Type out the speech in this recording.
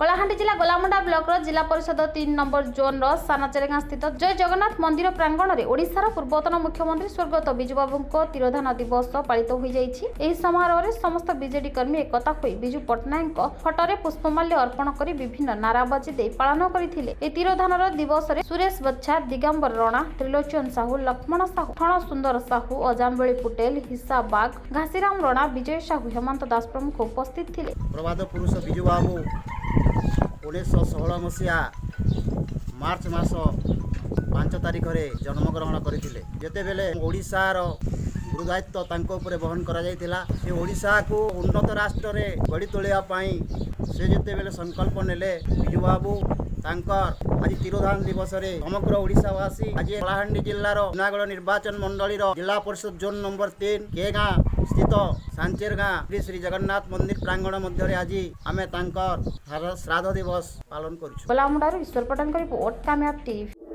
कलाहांडी जिला गोलामुंडा ब्लॉक जिला परिषद 3 नंबर जोन सानाचेरेगा स्थित जय जगन्नाथ मंदिर प्रांगण में ओडिशार पूर्वतन मुख्यमंत्री स्वर्गत बिजू बाबू तिरोधान दिवस पालित हो जाइछि। समारोह में समस्त बीजेडी कर्मी एकता हो बिजू पट्टनायक फटोरे पुष्पमाल्य अर्पण कर विभिन्न नाराबाजी दे पालन करथिले। तिरोधान दिवस में सुरेश बच्छा, दिगंबर राणा, त्रिलोचन साहू, लक्ष्मण साहू, क्षण सुंदर साहू, अजामबेली पुटेल, हिस्सा बाग, घासीराम राणा, विजय साहू, हेमंत दास प्रमुख उपस्थित थे। प्रभात पुरुष बिजू बाबू 1916 मसीहा मार्च मास 5 तारिख में जन्मग्रहण करते जितेबले ओडिशार गुरुदायित्व तांको उपरे बहन करा जायतिला। से ओडिशा को उन्नत राष्ट्र रे गढ़ी तोलिया पाई से जितेबले संकल्प नेले बिजू बाबू तांकर आज तिरोधान दिवस रे समग्र ओडिशावासी आज कलाहांडी जिल्लार जूनागढ़ निर्वाचन मंडली जिला परिषद जोन नंबर 3 केगा स्थित सांचेरगा श्री जगन्नाथ मंदिर प्रांगण मध्य आज आमे तांकर श्राद्ध दिवस पालन करूछु। गोलामुंडार ईश्वर पटन रिपोर्ट कामयाब टीवी।